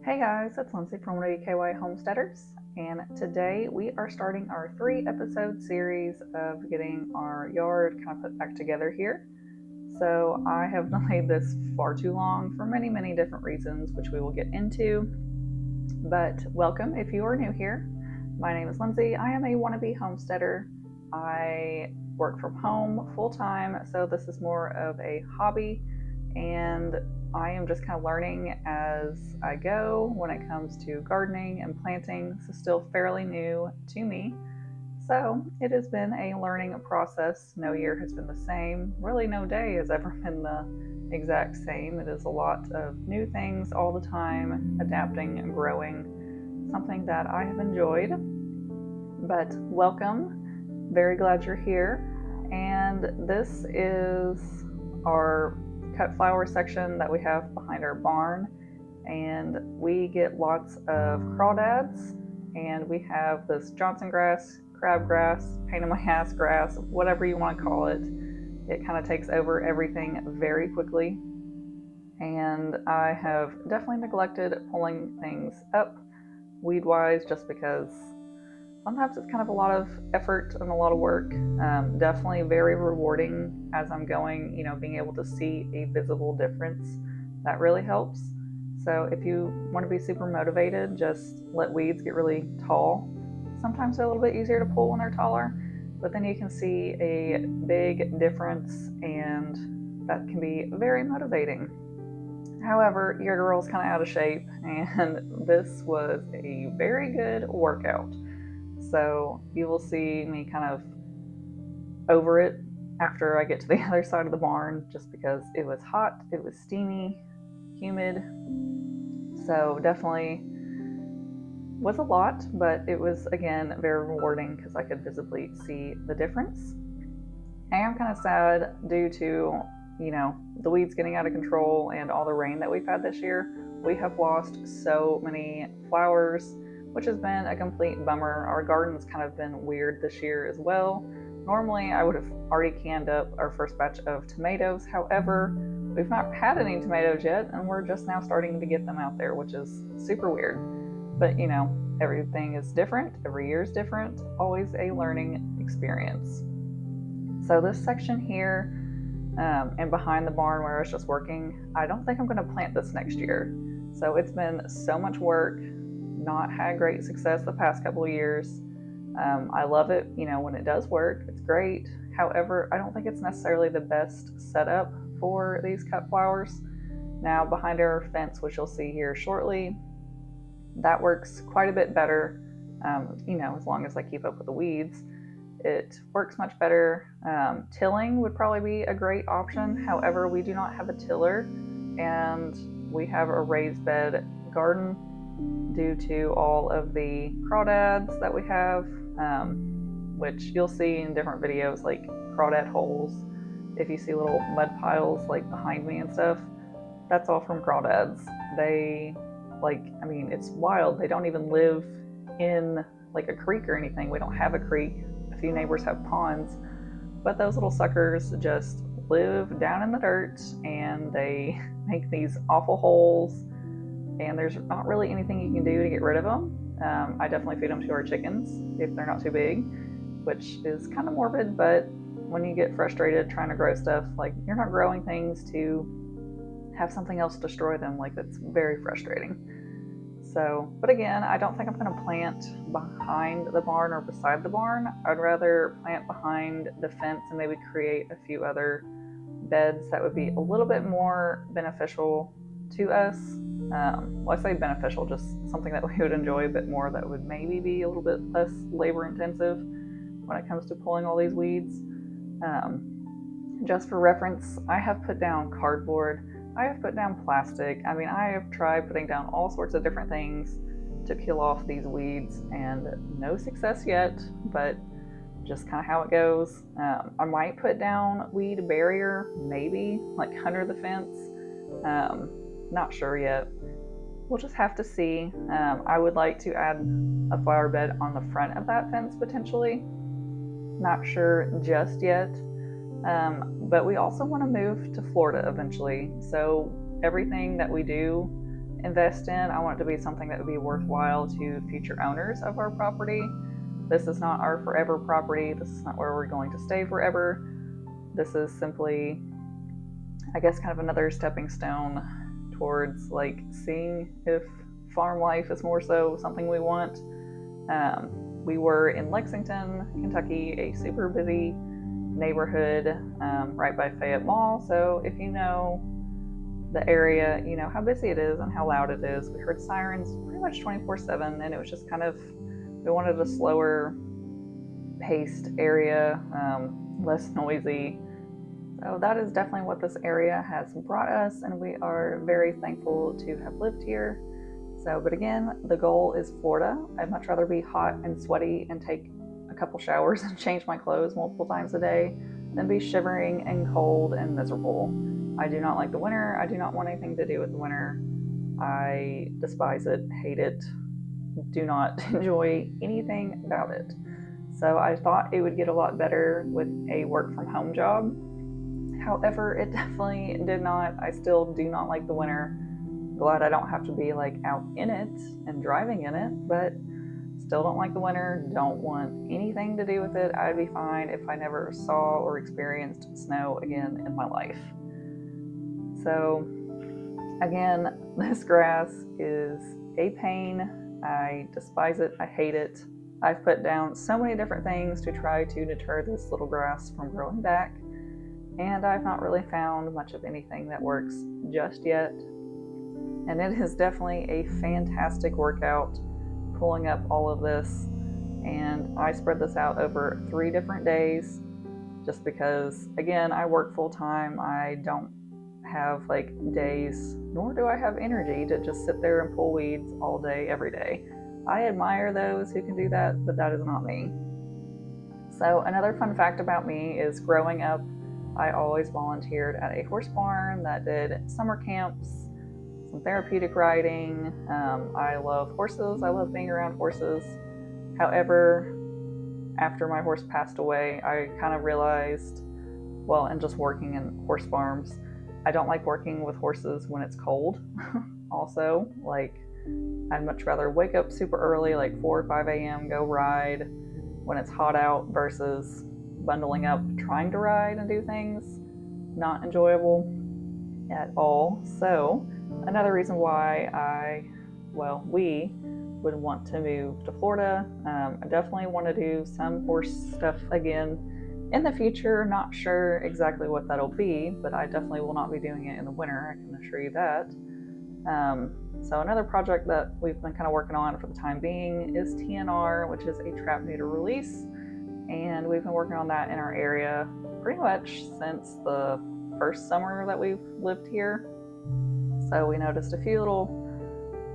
Hey guys, it's Lindsay from WKY Homesteaders, and today we are starting our 3 episode series of getting our yard kind of put back together here. So, I have delayed this far too long for many, many different reasons, which we will get into. But welcome if you are new here. My name is Lindsay. I am a wannabe homesteader. I work from home full time, so this is more of a hobby, and I am just kind of learning as I go when it comes to gardening and planting. This is still fairly new to me. So it has been a learning process. No year has been the same. Really, no day has ever been the exact same. It is a lot of new things all the time, adapting and growing, something that I have enjoyed. But welcome. Very glad you're here. And this is our cut flower section that we have behind our barn. And we get lots of crawdads, and we have this Johnson grass, crabgrass, pain in my ass grass, whatever you want to call it. It kind of takes over everything very quickly. And I have definitely neglected pulling things up weed wise just because sometimes it's kind of a lot of effort and a lot of work. Definitely very rewarding as I'm going, being able to see a visible difference. That really helps. So if you want to be super motivated, just let weeds get really tall. Sometimes they're a little bit easier to pull when they're taller, but then you can see a big difference, and that can be very motivating. However, your girl's kind of out of shape, and this was a very good workout. So you will see me kind of over it after I get to the other side of the barn just because it was hot, it was steamy, humid. So definitely was a lot, but it was again very rewarding because I could visibly see the difference. I am kind of sad due to, the weeds getting out of control and all the rain that we've had this year. We have lost so many flowers, which has been a complete bummer. Our garden's kind of been weird this year as well. Normally, I would have already canned up our first batch of tomatoes. However, we've not had any tomatoes yet, and we're just now starting to get them out there, which is super weird. But, everything is different. Every year is different. Always a learning experience. So this section here, and behind the barn where I was just working, I don't think I'm going to plant this next year. So it's been so much work, not had great success the past couple of years. I love it, when it does work, it's great. However, I don't think it's necessarily the best setup for these cut flowers. Now, behind our fence, which you'll see here shortly, that works quite a bit better, as long as I keep up with the weeds. It works much better. Tilling would probably be a great option. However, we do not have a tiller, and we have a raised bed garden due to all of the crawdads that we have, which you'll see in different videos, like crawdad holes. If you see little mud piles like behind me and stuff, that's all from crawdads. It's wild. They don't even live in like a creek or anything. We don't have a creek. A few neighbors have ponds, but those little suckers just live down in the dirt, and they make these awful holes, and there's not really anything you can do to get rid of them. I definitely feed them to our chickens if they're not too big, which is kind of morbid, but when you get frustrated trying to grow stuff, like, you're not growing things to have something else destroy them. Like, that's very frustrating. So, but again, I don't think I'm going to plant behind the barn or beside the barn. I'd rather plant behind the fence and maybe create a few other beds that would be a little bit more beneficial to us. I say beneficial, just something that we would enjoy a bit more, that would maybe be a little bit less labor intensive when it comes to pulling all these weeds. Just for reference, I have put down cardboard, I have put down plastic. I mean, I have tried putting down all sorts of different things to kill off these weeds, and no success yet, but just kind of how it goes. I might put down weed barrier, maybe, like under the fence. Not sure yet. We'll just have to see. I would like to add a flower bed on the front of that fence potentially. Not sure just yet. But we also want to move to Florida eventually. So everything that we do invest in. I want it to be something that would be worthwhile to future owners of our property. This is not our forever property. This is not where we're going to stay forever. This is simply, I guess, kind of another stepping stone towards like seeing if farm life is more so something we want. We were in Lexington, Kentucky, a super busy neighborhood right by Fayette Mall. So if you know the area, you know how busy it is and how loud it is. We heard sirens pretty much 24/7, and it was just kind of, we wanted a slower paced area, less noisy. So that is definitely what this area has brought us, and we are very thankful to have lived here. So, but again, the goal is Florida. I'd much rather be hot and sweaty and take a couple showers and change my clothes multiple times a day than be shivering and cold and miserable. I do not like the winter. I do not want anything to do with the winter. I despise it, hate it, do not enjoy anything about it. So I thought it would get a lot better with a work from home job. However, it definitely did not. I still do not like the winter. Glad I don't have to be like out in it and driving in it, but still don't like the winter. Don't want anything to do with it. I'd be fine if I never saw or experienced snow again in my life. So again, this grass is a pain. I despise it. I hate it. I've put down so many different things to try to deter this little grass from growing back, and I've not really found much of anything that works just yet. And it is definitely a fantastic workout pulling up all of this. And I spread this out over 3 different days just because, again, I work full time. I don't have like days, nor do I have energy to just sit there and pull weeds all day, every day. I admire those who can do that, but that is not me. So another fun fact about me is growing up, I always volunteered at a horse barn that did summer camps, some therapeutic riding. I love horses. I love being around horses. However, after my horse passed away, I kind of realized, well, and just working in horse farms, I don't like working with horses when it's cold. Also, like, I'd much rather wake up super early, like 4 or 5 a.m., go ride when it's hot out versus bundling up trying to ride and do things. Not enjoyable at all. So another reason why we would want to move to Florida. I definitely want to do some horse stuff again in the future. Not sure exactly what that'll be, but I definitely will not be doing it in the winter. I can assure you that. So another project that we've been kind of working on for the time being is TNR, which is a trap neuter release. And we've been working on that in our area pretty much since the first summer that we've lived here. So we noticed a few little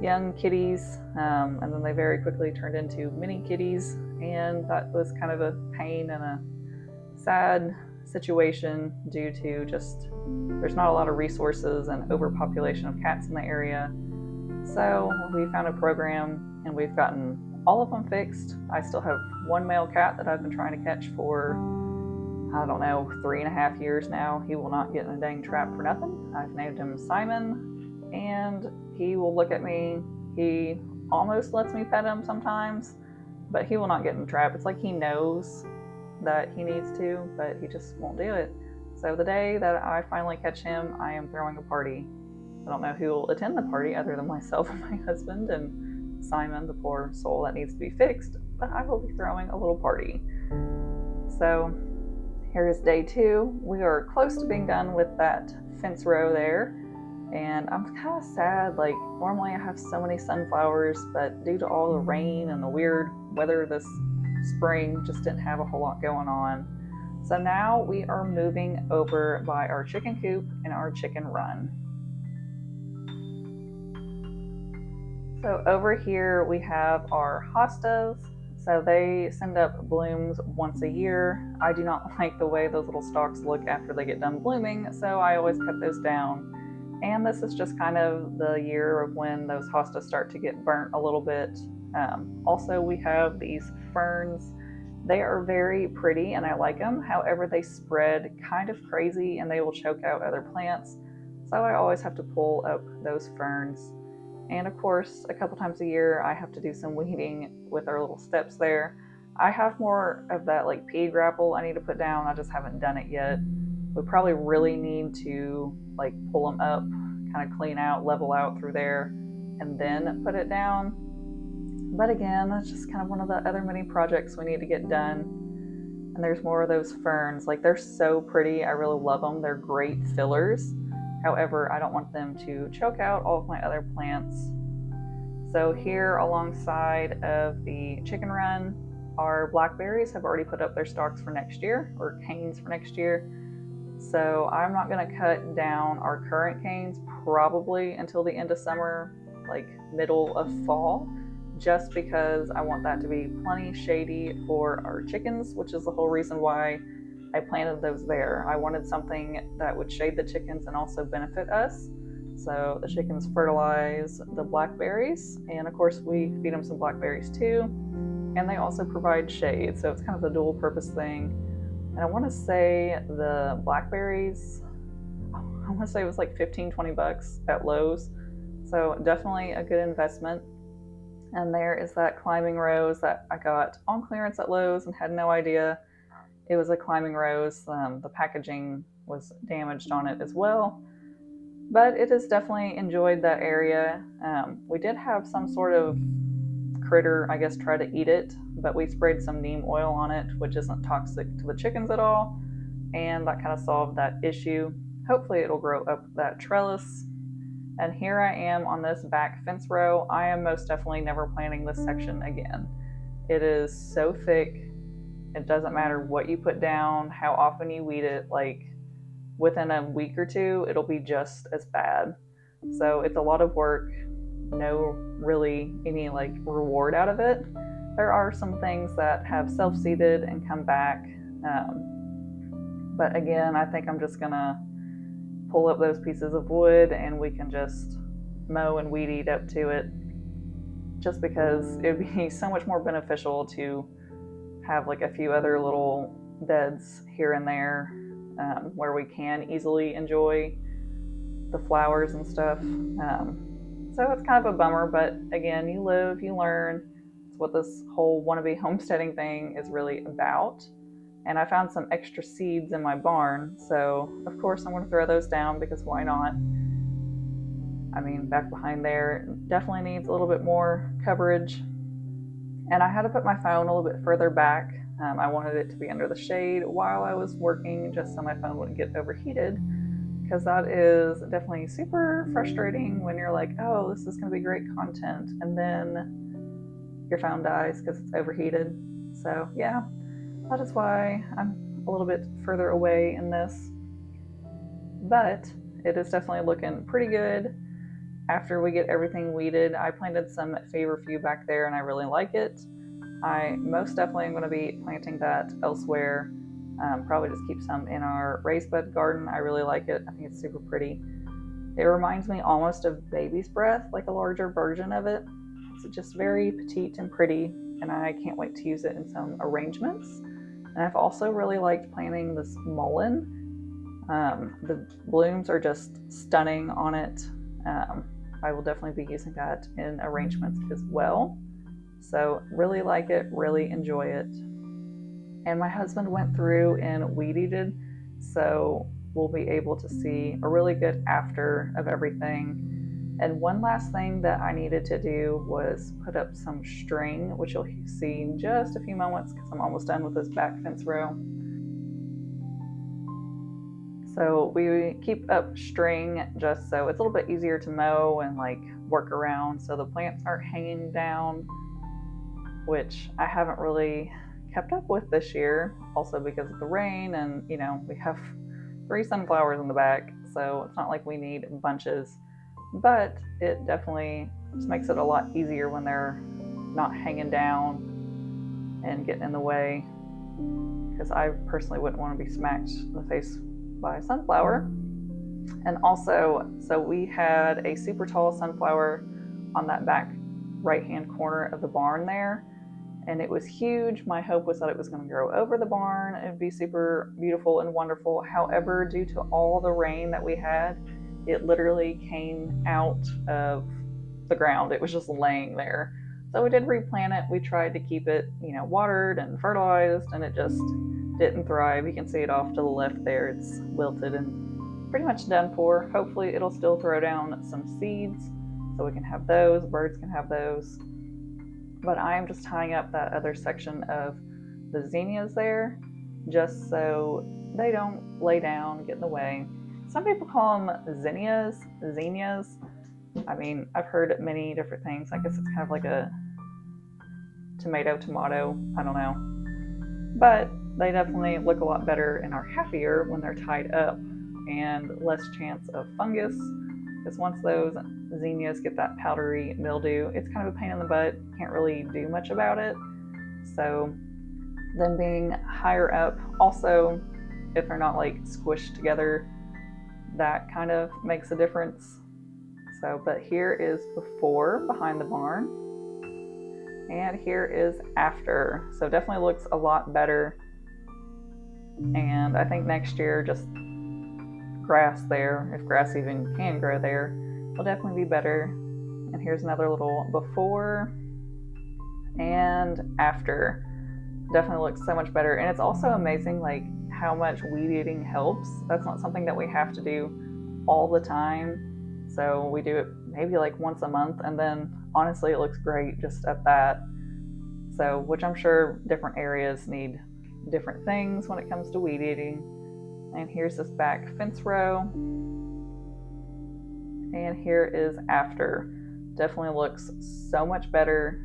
young kitties, and then they very quickly turned into mini kitties, and that was kind of a pain and a sad situation due to just there's not a lot of resources and overpopulation of cats in the area. So we found a program and we've gotten all of them fixed. I still have one male cat that I've been trying to catch for, I don't know, 3.5 years now. He will not get in a dang trap for nothing. I've named him Simon, and he will look at me. He almost lets me pet him sometimes, but he will not get in the trap. It's like he knows that he needs to, but he just won't do it. So the day that I finally catch him, I am throwing a party. I don't know who will attend the party other than myself and my husband and Simon, the poor soul that needs to be fixed, but I will be throwing a little party. So here is day 2. We are close to being done with that fence row there, and I'm kind of sad. Like, normally I have so many sunflowers, but due to all the rain and the weird weather this spring, just didn't have a whole lot going on. So now we are moving over by our chicken coop and our chicken run. So over here we have our hostas. So they send up blooms once a year. I do not like the way those little stalks look after they get done blooming, so I always cut those down. And this is just kind of the year of when those hostas start to get burnt a little bit. Also, we have these ferns. They are very pretty and I like them. However, they spread kind of crazy and they will choke out other plants. So I always have to pull up those ferns. And of course, a couple times a year, I have to do some weeding with our little steps there. I have more of that like pea grapple I need to put down. I just haven't done it yet. We probably really need to like pull them up, kind of clean out, level out through there, and then put it down. But again, that's just kind of one of the other mini projects we need to get done. And there's more of those ferns. Like, they're so pretty. I really love them. They're great fillers. However, I don't want them to choke out all of my other plants. So here alongside of the chicken run, our blackberries have already put up their stalks for next year, or canes for next year. So I'm not going to cut down our current canes probably until the end of summer, like middle of fall, just because I want that to be plenty shady for our chickens, which is the whole reason why I planted those there. I wanted something that would shade the chickens and also benefit us. So the chickens fertilize the blackberries, and of course we feed them some blackberries too, and they also provide shade. So it's kind of a dual purpose thing. And I want to say the blackberries, I want to say it was like 15-20 bucks at Lowe's. So definitely a good investment. And there is that climbing rose that I got on clearance at Lowe's and had no idea it was a climbing rose. The packaging was damaged on it as well. But it has definitely enjoyed that area. We did have some sort of critter, I guess, try to eat it, but we sprayed some neem oil on it, which isn't toxic to the chickens at all, and that kind of solved that issue. Hopefully it'll grow up that trellis. And here I am on this back fence row. I am most definitely never planting this section again. It is so thick. It doesn't matter what you put down, how often you weed it, like within a week or two, it'll be just as bad. So it's a lot of work, no really any like reward out of it. There are some things that have self-seeded and come back. But again, I think I'm just gonna pull up those pieces of wood and we can just mow and weed eat up to it, just because it would be so much more beneficial to have like a few other little beds here and there where we can easily enjoy the flowers and stuff. So it's kind of a bummer, but again, you live, you learn. It's what this whole wannabe homesteading thing is really about. And I found some extra seeds in my barn, so of course I'm going to throw those down because why not? I mean, back behind there definitely needs a little bit more coverage. And I had to put my phone a little bit further back. I wanted it to be under the shade while I was working, just so my phone wouldn't get overheated, because that is definitely super frustrating when you're like, oh, this is going to be great content, and then your phone dies because it's overheated. So yeah, that is why I'm a little bit further away in this. But it is definitely looking pretty good. After we get everything weeded, I planted some feverfew back there and I really like it. I most definitely am going to be planting that elsewhere. Probably just keep some in our raised bed garden. I really like it. I think it's super pretty. It reminds me almost of baby's breath, like a larger version of it. It's just very petite and pretty, and I can't wait to use it in some arrangements. And I've also really liked planting this mullein. The blooms are just stunning on it. I will definitely be using that in arrangements as well. So really like it, really enjoy it. And my husband went through and weed eated, so we'll be able to see a really good after of everything. And one last thing that I needed to do was put up some string, which you'll see in just a few moments because I'm almost done with this back fence row. So we keep up string just so it's a little bit easier to mow and like work around, so the plants aren't hanging down, which I haven't really kept up with this year, also because of the rain, and you know, we have 3 sunflowers in the back, so it's not like we need bunches, but it definitely just makes it a lot easier when they're not hanging down and getting in the way, because I personally wouldn't want to be smacked in the face by a sunflower. And also, so we had a super tall sunflower on that back right hand corner of the barn there, and it was huge. My hope was that it was going to grow over the barn and be super beautiful and wonderful. However, due to all the rain that we had, it literally came out of the ground. It was just laying there. So we did replant it. We tried to keep it, watered and fertilized, and it just didn't thrive. You can see it off to the left there. It's wilted and pretty much done for. Hopefully it'll still throw down some seeds so we can have those. Birds can have those. But I am just tying up that other section of the zinnias there just so they don't lay down, get in the way. Some people call them zinnias. I mean, I've heard many different things. I guess it's kind of like a tomato. I don't know. But they definitely look a lot better and are happier when they're tied up, and less chance of fungus. Because once those zinnias get that powdery mildew, it's kind of a pain in the butt. Can't really do much about it. So them being higher up, also, if they're not like squished together, that kind of makes a difference. So, but here is before behind the barn, and here is after. So definitely looks a lot better. And I think next year, just grass there, if grass even can grow there, will definitely be better. And here's another little before and after. Definitely looks so much better. And it's also amazing like how much weed eating helps. That's not something that we have to do all the time. So we do it maybe like once a month, and then honestly it looks great just at that. So, which I'm sure different areas need different things when it comes to weed eating. And here's this back fence row. And here is after. Definitely looks so much better.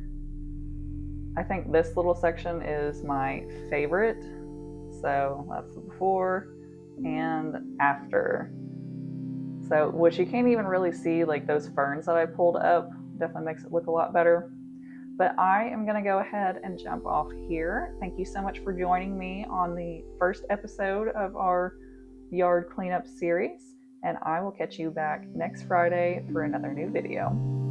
I think this little section is my favorite. So that's the before and after. So, which you can't even really see, like those ferns that I pulled up, definitely makes it look a lot better. But I am going to go ahead and jump off here. Thank you so much for joining me on the first episode of our yard cleanup series, and I will catch you back next Friday for another new video.